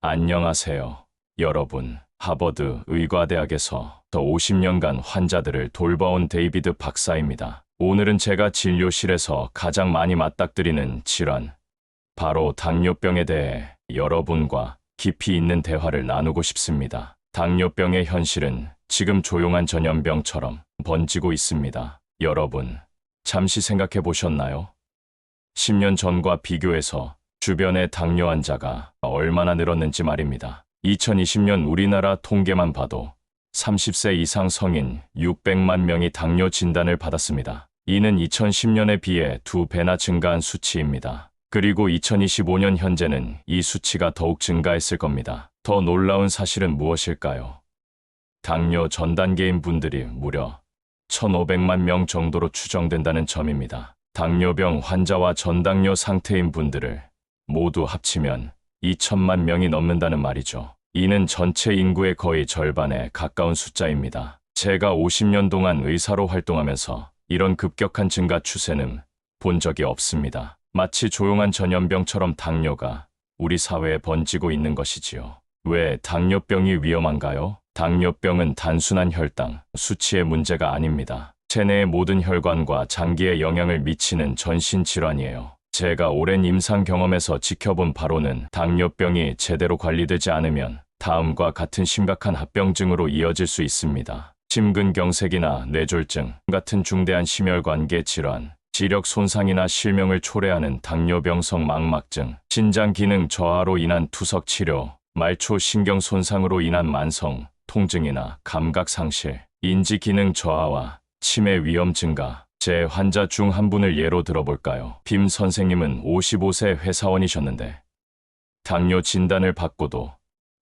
안녕하세요, 여러분. 하버드 의과대학에서 더 50년간 환자들을 돌봐온 데이비드 박사입니다. 오늘은 제가 진료실에서 가장 많이 맞닥뜨리는 질환, 바로 당뇨병에 대해 여러분과 깊이 있는 대화를 나누고 싶습니다. 당뇨병의 현실은 지금 조용한 전염병처럼 번지고 있습니다. 여러분, 잠시 생각해 보셨나요? 10년 전과 비교해서 주변의 당뇨 환자가 얼마나 늘었는지 말입니다. 2020년 우리나라 통계만 봐도 30세 이상 성인 600만 명이 당뇨 진단을 받았습니다. 이는 2010년에 비해 2배나 증가한 수치입니다. 그리고 2025년 현재는 이 수치가 더욱 증가했을 겁니다. 더 놀라운 사실은 무엇일까요? 당뇨 전 단계인 분들이 무려 1,500만 명 정도로 추정된다는 점입니다. 당뇨병 환자와 전당뇨 상태인 분들을 모두 합치면 2천만 명이 넘는다는 말이죠. 이는 전체 인구의 거의 절반에 가까운 숫자입니다. 제가 50년 동안 의사로 활동하면서 이런 급격한 증가 추세는 본 적이 없습니다. 마치 조용한 전염병처럼 당뇨가 우리 사회에 번지고 있는 것이지요. 왜 당뇨병이 위험한가요? 당뇨병은 단순한 혈당, 수치의 문제가 아닙니다. 체내의 모든 혈관과 장기에 영향을 미치는 전신 질환이에요. 제가 오랜 임상 경험에서 지켜본 바로는 당뇨병이 제대로 관리되지 않으면 다음과 같은 심각한 합병증으로 이어질 수 있습니다. 심근경색이나 뇌졸중 같은 중대한 심혈관계 질환, 지력 손상이나 실명을 초래하는 당뇨병성 망막증, 신장 기능 저하로 인한 투석 치료, 말초 신경 손상으로 인한 만성 통증이나 감각 상실, 인지 기능 저하와 치매 위험 증가. 제 환자 중 한 분을 예로 들어볼까요? 빔 선생님은 55세 회사원이셨는데 당뇨 진단을 받고도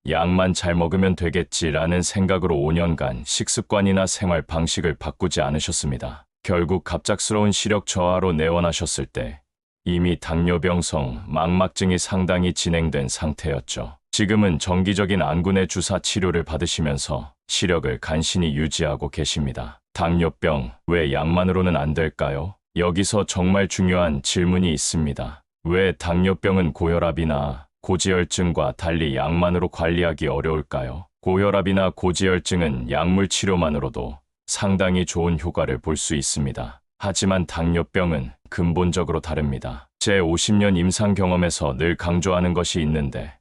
약만 잘 먹으면 되겠지라는 생각으로 5년간 식습관이나 생활 방식을 바꾸지 않으셨습니다. 결국 갑작스러운 시력 저하로 내원하셨을 때 이미 당뇨병성 망막증이 상당히 진행된 상태였죠. 지금은 정기적인 안구내 주사 치료를 받으시면서 시력을 간신히 유지하고 계십니다. 당뇨병, 왜 약만으로는 안 될까요? 여기서 정말 중요한 질문이 있습니다. 왜 당뇨병은 고혈압이나 고지혈증과 달리 약만으로 관리하기 어려울까요? 고혈압이나 고지혈증은 약물 치료만으로도 상당히 좋은 효과를 볼 수 있습니다. 하지만 당뇨병은 근본적으로 다릅니다. 제 50년 임상 경험에서 늘 강조하는 것이 있는데,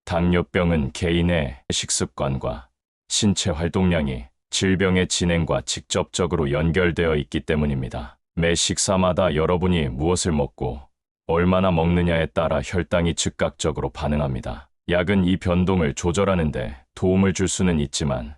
당뇨병은 개인의 식습관과 신체 활동량이 질병의 진행과 직접적으로 연결되어 있기 때문입니다. 매 식사마다 여러분이 무엇을 먹고 얼마나 먹느냐에 따라 혈당이 즉각적으로 반응합니다. 약은 이 변동을 조절하는 데 도움을 줄 수는 있지만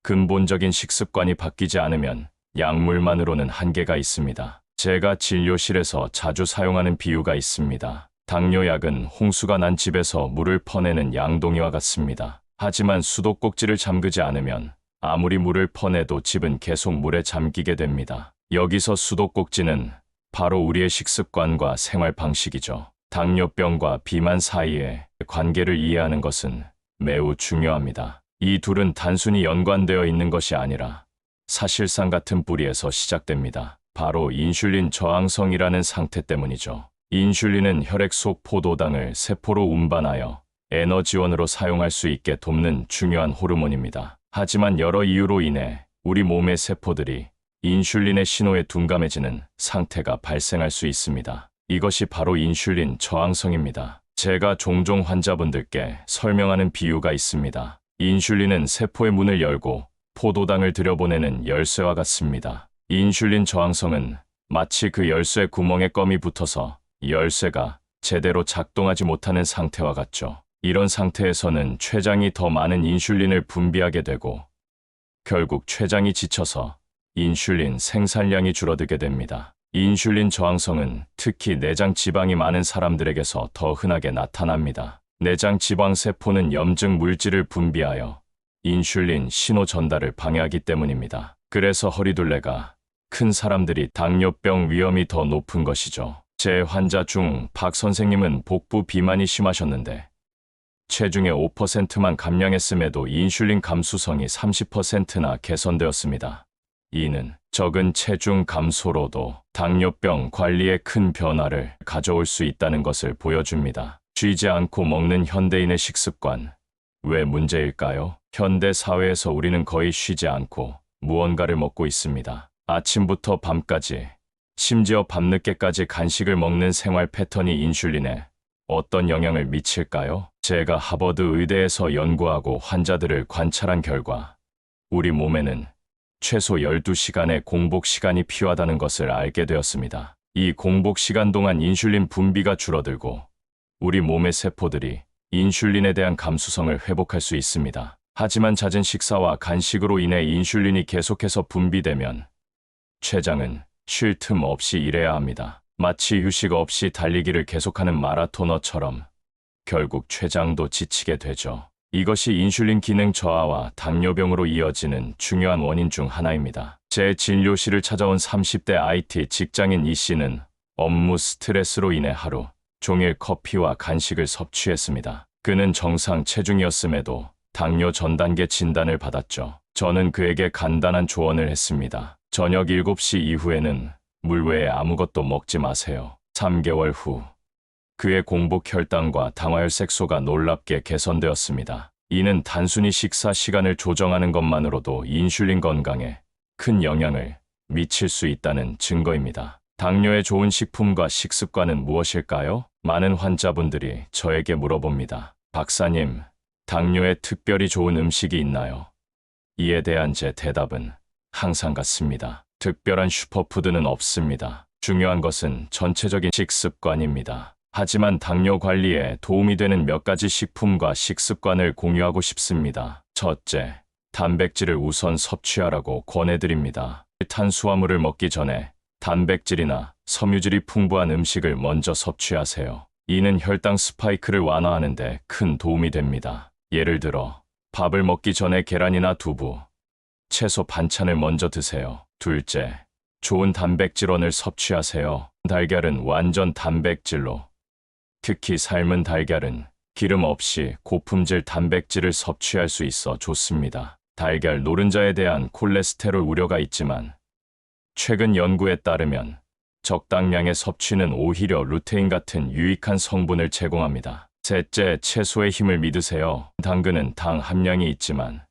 근본적인 식습관이 바뀌지 않으면 약물만으로는 한계가 있습니다. 제가 진료실에서 자주 사용하는 비유가 있습니다. 당뇨약은 홍수가 난 집에서 물을 퍼내는 양동이와 같습니다. 하지만 수도꼭지를 잠그지 않으면 아무리 물을 퍼내도 집은 계속 물에 잠기게 됩니다. 여기서 수도꼭지는 바로 우리의 식습관과 생활 방식이죠. 당뇨병과 비만 사이의 관계를 이해하는 것은 매우 중요합니다. 이 둘은 단순히 연관되어 있는 것이 아니라 사실상 같은 뿌리에서 시작됩니다. 바로 인슐린 저항성이라는 상태 때문이죠. 인슐린은 혈액 속 포도당을 세포로 운반하여 에너지원으로 사용할 수 있게 돕는 중요한 호르몬입니다. 하지만 여러 이유로 인해 우리 몸의 세포들이 인슐린의 신호에 둔감해지는 상태가 발생할 수 있습니다. 이것이 바로 인슐린 저항성입니다. 제가 종종 환자분들께 설명하는 비유가 있습니다. 인슐린은 세포의 문을 열고 포도당을 들여보내는 열쇠와 같습니다. 인슐린 저항성은 마치 그 열쇠 구멍에 껌이 붙어서 열쇠가 제대로 작동하지 못하는 상태와 같죠. 이런 상태에서는 췌장이 더 많은 인슐린을 분비하게 되고 결국 췌장이 지쳐서 인슐린 생산량이 줄어들게 됩니다. 인슐린 저항성은 특히 내장 지방이 많은 사람들에게서 더 흔하게 나타납니다. 내장 지방 세포는 염증 물질을 분비하여 인슐린 신호 전달을 방해하기 때문입니다. 그래서 허리둘레가 큰 사람들이 당뇨병 위험이 더 높은 것이죠. 제 환자 중 박 선생님은 복부 비만이 심하셨는데 체중의 5%만 감량했음에도 인슐린 감수성이 30%나 개선되었습니다. 이는 적은 체중 감소로도 당뇨병 관리에 큰 변화를 가져올 수 있다는 것을 보여줍니다. 쉬지 않고 먹는 현대인의 식습관. 왜 문제일까요? 현대 사회에서 우리는 거의 쉬지 않고 무언가를 먹고 있습니다. 아침부터 밤까지, 심지어 밤늦게까지 간식을 먹는 생활 패턴이 인슐린에 어떤 영향을 미칠까요? 제가 하버드 의대에서 연구하고 환자들을 관찰한 결과 우리 몸에는 최소 12시간의 공복 시간이 필요하다는 것을 알게 되었습니다. 이 공복 시간 동안 인슐린 분비가 줄어들고 우리 몸의 세포들이 인슐린에 대한 감수성을 회복할 수 있습니다. 하지만 잦은 식사와 간식으로 인해 인슐린이 계속해서 분비되면 췌장은 쉴 틈 없이 일해야 합니다. 마치 휴식 없이 달리기를 계속하는 마라토너처럼 결국 췌장도 지치게 되죠. 이것이 인슐린 기능 저하와 당뇨병으로 이어지는 중요한 원인 중 하나입니다. 제 진료실을 찾아온 30대 IT 직장인 이 씨는 업무 스트레스로 인해 하루 종일 커피와 간식을 섭취했습니다. 그는 정상 체중이었음에도 당뇨 전 단계 진단을 받았죠. 저는 그에게 간단한 조언을 했습니다. 저녁 7시 이후에는 물 외에 아무것도 먹지 마세요. 3개월 후 그의 공복 혈당과 당화혈색소가 놀랍게 개선되었습니다. 이는 단순히 식사 시간을 조정하는 것만으로도 인슐린 건강에 큰 영향을 미칠 수 있다는 증거입니다. 당뇨에 좋은 식품과 식습관은 무엇일까요? 많은 환자분들이 저에게 물어봅니다. 박사님, 당뇨에 특별히 좋은 음식이 있나요? 이에 대한 제 대답은 항상 같습니다. 특별한 슈퍼푸드는 없습니다. 중요한 것은 전체적인 식습관입니다. 하지만 당뇨 관리에 도움이 되는 몇 가지 식품과 식습관을 공유하고 싶습니다. 첫째, 단백질을 우선 섭취하라고 권해드립니다. 탄수화물을 먹기 전에 단백질이나 섬유질이 풍부한 음식을 먼저 섭취하세요. 이는 혈당 스파이크를 완화하는 데 큰 도움이 됩니다. 예를 들어 밥을 먹기 전에 계란이나 두부, 채소 반찬을 먼저 드세요. 둘째, 좋은 단백질원을 섭취하세요. 달걀은 완전 단백질로, 특히 삶은 달걀은 기름 없이 고품질 단백질을 섭취할 수 있어 좋습니다. 달걀 노른자에 대한 콜레스테롤 우려가 있지만 최근 연구에 따르면 적당량의 섭취는 오히려 루테인 같은 유익한 성분을 제공합니다. 셋째, 채소의 힘을 믿으세요. 당근은 당 함량이 있지만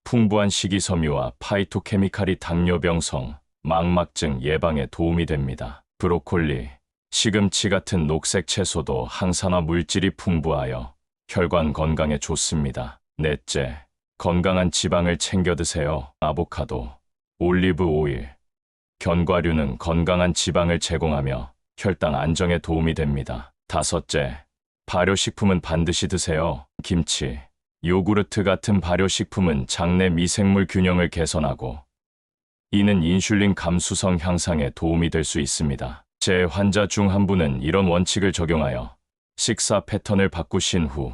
풍부한 식이섬유와 파이토케미칼이 당뇨병성, 망막증 예방에 도움이 됩니다. 브로콜리, 시금치 같은 녹색 채소도 항산화 물질이 풍부하여 혈관 건강에 좋습니다. 넷째, 건강한 지방을 챙겨 드세요. 아보카도, 올리브 오일, 견과류는 건강한 지방을 제공하며 혈당 안정에 도움이 됩니다. 다섯째, 발효식품은 반드시 드세요. 김치, 요구르트 같은 발효식품은 장내 미생물 균형을 개선하고 이는 인슐린 감수성 향상에 도움이 될 수 있습니다. 제 환자 중 한 분은 이런 원칙을 적용하여 식사 패턴을 바꾸신 후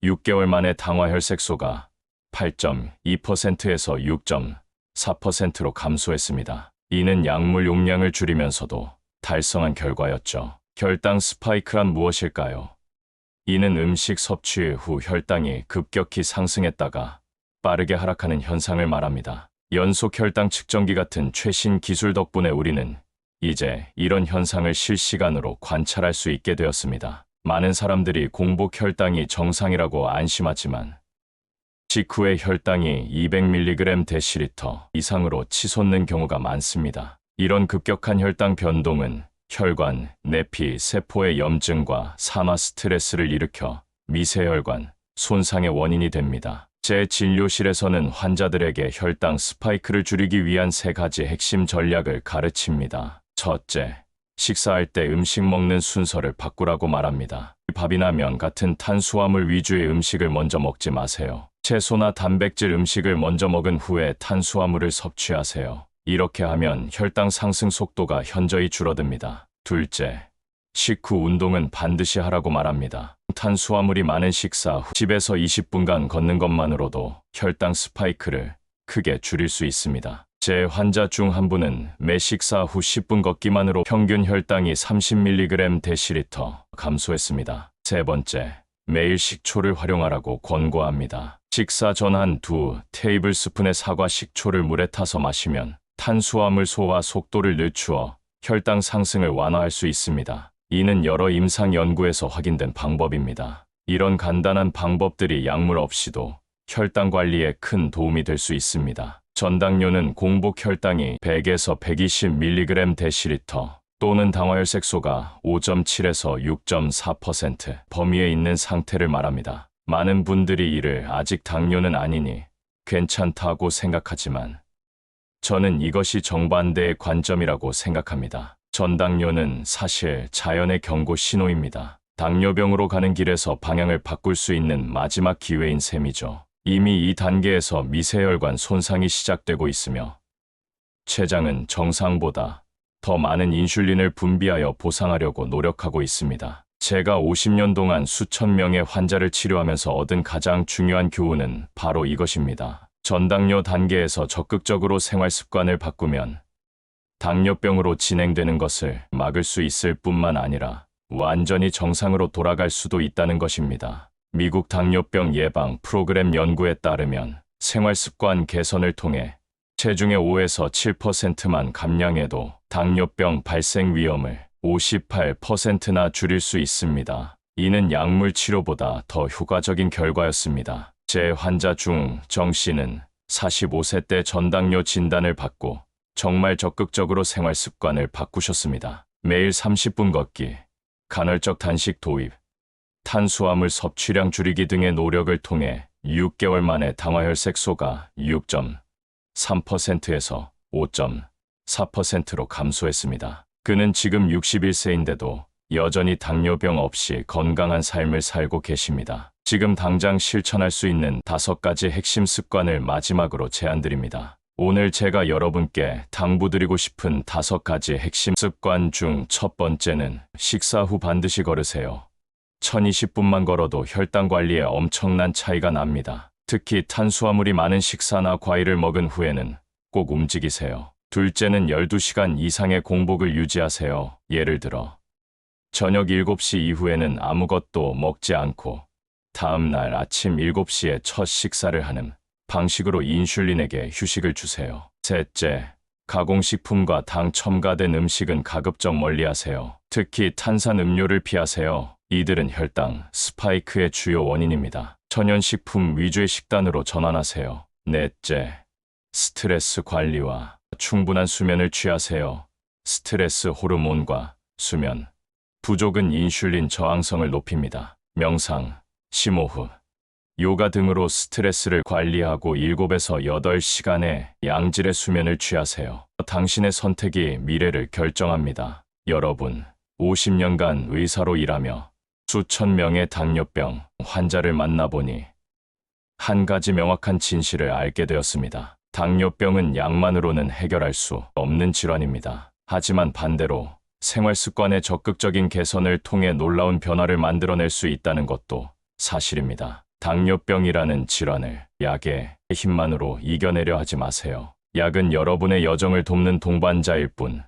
6개월 만에 당화혈색소가 8.2%에서 6.4%로 감소했습니다. 이는 약물 용량을 줄이면서도 달성한 결과였죠. 혈당 스파이크란 무엇일까요? 이는 음식 섭취 후 혈당이 급격히 상승했다가 빠르게 하락하는 현상을 말합니다. 연속 혈당 측정기 같은 최신 기술 덕분에 우리는 이제 이런 현상을 실시간으로 관찰할 수 있게 되었습니다. 많은 사람들이 공복 혈당이 정상이라고 안심하지만 직후에 혈당이 200mg/dL 이상으로 치솟는 경우가 많습니다. 이런 급격한 혈당 변동은 혈관, 내피, 세포의 염증과 산화 스트레스를 일으켜 미세혈관, 손상의 원인이 됩니다. 제 진료실에서는 환자들에게 혈당 스파이크를 줄이기 위한 3가지 핵심 전략을 가르칩니다. 첫째, 식사할 때 음식 먹는 순서를 바꾸라고 말합니다. 밥이나 면 같은 탄수화물 위주의 음식을 먼저 먹지 마세요. 채소나 단백질 음식을 먼저 먹은 후에 탄수화물을 섭취하세요. 이렇게 하면 혈당 상승 속도가 현저히 줄어듭니다. 둘째, 식후 운동은 반드시 하라고 말합니다. 탄수화물이 많은 식사 후 10에서 20분간 걷는 것만으로도 혈당 스파이크를 크게 줄일 수 있습니다. 제 환자 중 한 분은 매 식사 후 10분 걷기만으로 평균 혈당이 30mg/dL 감소했습니다. 세 번째, 매일 식초를 활용하라고 권고합니다. 식사 전 한 2테이블스푼의 사과 식초를 물에 타서 마시면 탄수화물 소화 속도를 늦추어 혈당 상승을 완화할 수 있습니다. 이는 여러 임상 연구에서 확인된 방법입니다. 이런 간단한 방법들이 약물 없이도 혈당 관리에 큰 도움이 될 수 있습니다. 전당뇨는 공복 혈당이 100에서 120mg 데시리터 또는 당화혈색소가 5.7에서 6.4% 범위에 있는 상태를 말합니다. 많은 분들이 이를 아직 당뇨는 아니니 괜찮다고 생각하지만 저는 이것이 정반대의 관점이라고 생각합니다. 전당뇨는 사실 자연의 경고 신호입니다. 당뇨병으로 가는 길에서 방향을 바꿀 수 있는 마지막 기회인 셈이죠. 이미 이 단계에서 미세혈관 손상이 시작되고 있으며 췌장은 정상보다 더 많은 인슐린을 분비하여 보상하려고 노력하고 있습니다. 제가 50년 동안 수천 명의 환자를 치료하면서 얻은 가장 중요한 교훈은 바로 이것입니다. 전당뇨 단계에서 적극적으로 생활 습관을 바꾸면 당뇨병으로 진행되는 것을 막을 수 있을 뿐만 아니라 완전히 정상으로 돌아갈 수도 있다는 것입니다. 미국 당뇨병 예방 프로그램 연구에 따르면 생활 습관 개선을 통해 체중의 5에서 7%만 감량해도 당뇨병 발생 위험을 58%나 줄일 수 있습니다. 이는 약물 치료보다 더 효과적인 결과였습니다. 제 환자 중 정 씨는 45세 때 전당뇨 진단을 받고 정말 적극적으로 생활 습관을 바꾸셨습니다. 매일 30분 걷기, 간헐적 단식 도입, 탄수화물 섭취량 줄이기 등의 노력을 통해 6개월 만에 당화혈색소가 6.3%에서 5.4%로 감소했습니다. 그는 지금 61세인데도 여전히 당뇨병 없이 건강한 삶을 살고 계십니다. 지금 당장 실천할 수 있는 5가지 핵심 습관을 마지막으로 제안드립니다. 오늘 제가 여러분께 당부드리고 싶은 5가지 핵심 습관 중 첫 번째는 식사 후 반드시 걸으세요. 1020분만 걸어도 혈당 관리에 엄청난 차이가 납니다. 특히 탄수화물이 많은 식사나 과일을 먹은 후에는 꼭 움직이세요. 둘째는 12시간 이상의 공복을 유지하세요. 예를 들어 저녁 7시 이후에는 아무것도 먹지 않고 다음 날 아침 7시에 첫 식사를 하는 방식으로 인슐린에게 휴식을 주세요. 셋째, 가공식품과 당 첨가된 음식은 가급적 멀리하세요. 특히 탄산 음료를 피하세요. 이들은 혈당 스파이크의 주요 원인입니다. 천연식품 위주의 식단으로 전환하세요. 넷째, 스트레스 관리와 충분한 수면을 취하세요. 스트레스 호르몬과 수면 부족은 인슐린 저항성을 높입니다. 명상, 심호흡, 요가 등으로 스트레스를 관리하고 7에서 8시간의 양질의 수면을 취하세요. 당신의 선택이 미래를 결정합니다. 여러분, 50년간 의사로 일하며 수천 명의 당뇨병 환자를 만나보니 한 가지 명확한 진실을 알게 되었습니다. 당뇨병은 약만으로는 해결할 수 없는 질환입니다. 하지만 반대로 생활 습관의 적극적인 개선을 통해 놀라운 변화를 만들어낼 수 있다는 것도 사실입니다. 당뇨병이라는 질환을 약의 힘만으로 이겨내려 하지 마세요. 약은 여러분의 여정을 돕는 동반자일 뿐,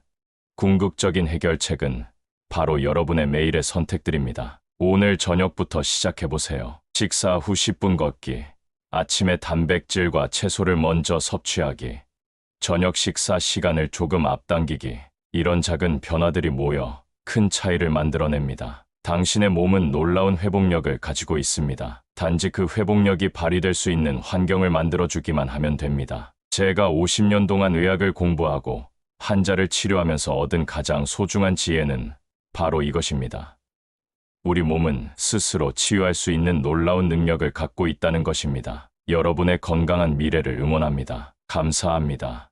궁극적인 해결책은 바로 여러분의 매일의 선택들입니다. 오늘 저녁부터 시작해보세요. 식사 후 10분 걷기, 아침에 단백질과 채소를 먼저 섭취하기, 저녁 식사 시간을 조금 앞당기기, 이런 작은 변화들이 모여 큰 차이를 만들어냅니다. 당신의 몸은 놀라운 회복력을 가지고 있습니다. 단지 그 회복력이 발휘될 수 있는 환경을 만들어주기만 하면 됩니다. 제가 50년 동안 의학을 공부하고 환자를 치료하면서 얻은 가장 소중한 지혜는 바로 이것입니다. 우리 몸은 스스로 치유할 수 있는 놀라운 능력을 갖고 있다는 것입니다. 여러분의 건강한 미래를 응원합니다. 감사합니다.